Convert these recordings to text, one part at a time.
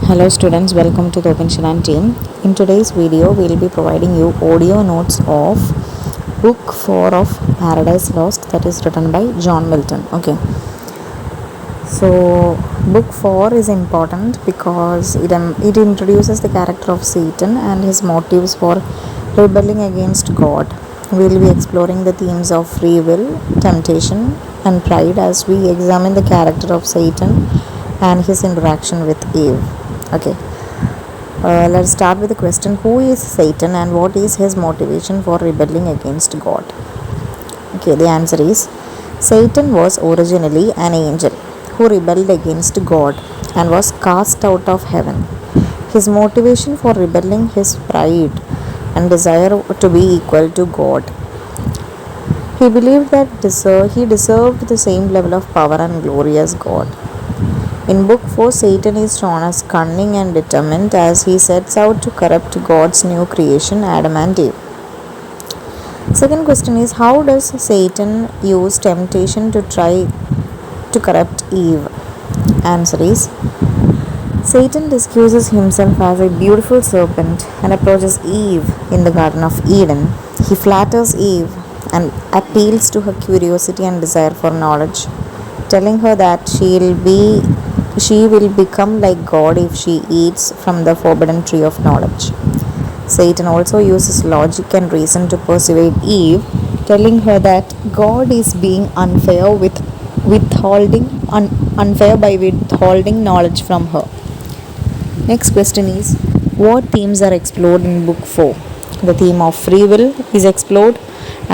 Hello students, welcome to the OpenShilan team. In today's video, we will be providing you audio notes of book 4 of Paradise Lost, that is written by John Milton. Okay, so book 4 is important because it introduces the character of Satan and his motives for rebelling against God. We will be exploring the themes of free will, temptation and pride as we examine the character of Satan and his interaction with Eve. Okay, let's start with the question: who is Satan and what is his motivation for rebelling against God? Okay, the answer is Satan was originally an angel who rebelled against God and was cast out of heaven. His motivation for rebelling his pride and desire to be equal to God. He believed that he deserved the same level of power and glory as God. In book 4, Satan is shown as cunning and determined as he sets out to corrupt God's new creation, Adam and Eve. Second question is: how does Satan use temptation to try to corrupt Eve? Answer is: Satan disguises himself as a beautiful serpent and approaches Eve in the Garden of Eden. He flatters Eve and appeals to her curiosity and desire for knowledge, telling her that she will become like God if she eats from the forbidden tree of knowledge. Satan also uses logic and reason to persuade Eve, telling her that God is being unfair by withholding knowledge from her. Next question is: what themes are explored in book 4? The theme of free will is explored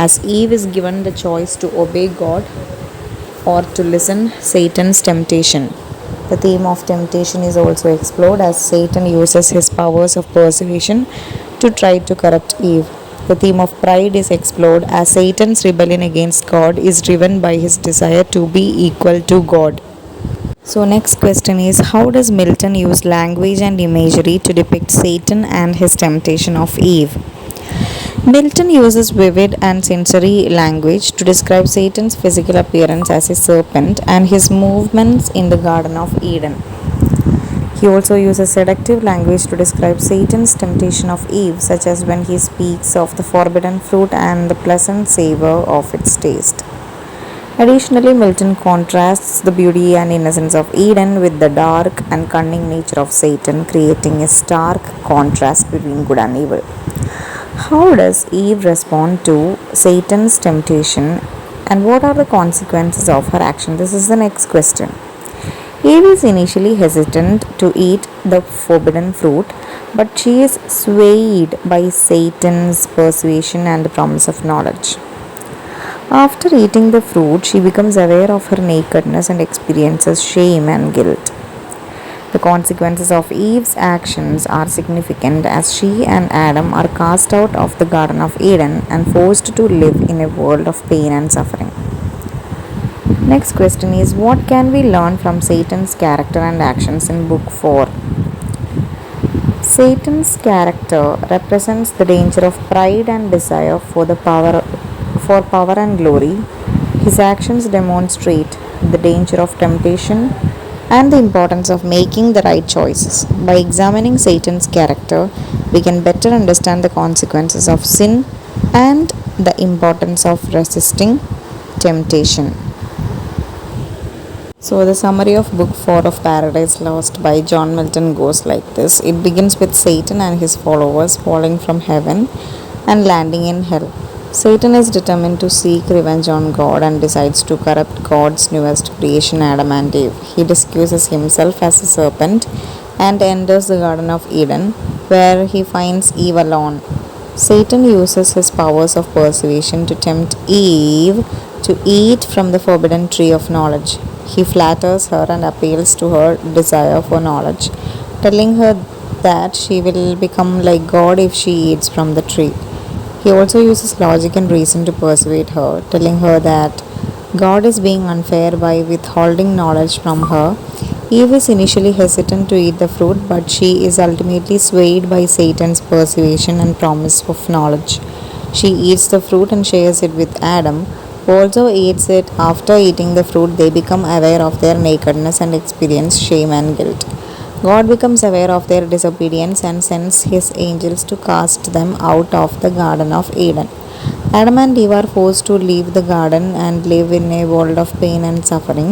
as Eve is given the choice to obey God or to listen Satan's temptation. The theme of temptation is also explored as Satan uses his powers of persuasion to try to corrupt Eve. The theme of pride is explored as Satan's rebellion against God is driven by his desire to be equal to God. So next question is: how does Milton use language and imagery to depict Satan and his temptation of Eve? Milton uses vivid and sensory language to describe Satan's physical appearance as a serpent and his movements in the Garden of Eden. He also uses seductive language to describe Satan's temptation of Eve, such as when he speaks of the forbidden fruit and the pleasant savor of its taste. Additionally, Milton contrasts the beauty and innocence of Eden with the dark and cunning nature of Satan, creating a stark contrast between good and evil. How does Eve respond to Satan's temptation and what are the consequences of her action? This is the next question. Eve is initially hesitant to eat the forbidden fruit, but she is swayed by Satan's persuasion and the promise of knowledge. After eating the fruit, she becomes aware of her nakedness and experiences shame and guilt. The consequences of Eve's actions are significant as she and Adam are cast out of the Garden of Eden and forced to live in a world of pain and suffering. Next question is: what can we learn from Satan's character and actions in book 4? Satan's character represents the danger of pride and desire for power and glory. His actions demonstrate the danger of temptation and the importance of making the right choices. By examining Satan's character, we can better understand the consequences of sin and the importance of resisting temptation. So the summary of book 4 of Paradise Lost by John Milton goes like this. It begins with Satan and his followers falling from heaven and landing in hell. Satan is determined to seek revenge on God and decides to corrupt God's newest creation, Adam and Eve. He disguises himself as a serpent and enters the Garden of Eden, where he finds Eve alone. Satan uses his powers of persuasion to tempt Eve to eat from the forbidden tree of knowledge. He flatters her and appeals to her desire for knowledge, telling her that she will become like God if she eats from the tree. He also uses logic and reason to persuade her, telling her that God is being unfair by withholding knowledge from her. Eve is initially hesitant to eat the fruit, but she is ultimately swayed by Satan's persuasion and promise of knowledge. She eats the fruit and shares it with Adam, who also eats it. After eating the fruit, they become aware of their nakedness and experience shame and guilt. God becomes aware of their disobedience and sends his angels to cast them out of the Garden of Eden. Adam and Eve are forced to leave the garden and live in a world of pain and suffering.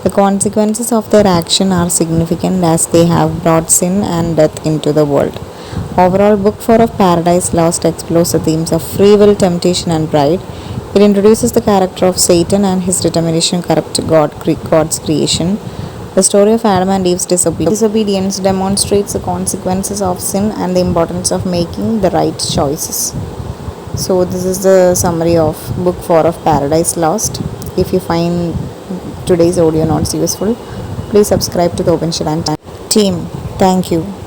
The consequences of their action are significant as they have brought sin and death into the world. Overall, Book 4 of Paradise Lost explores the themes of free will, temptation, and pride. It introduces the character of Satan and his determination to corrupt God's creation. The story of Adam and Eve's disobedience demonstrates the consequences of sin and the importance of making the right choices. So, this is the summary of Book 4 of Paradise Lost. If you find today's audio notes useful, please subscribe to the Open Shalan team. Thank you.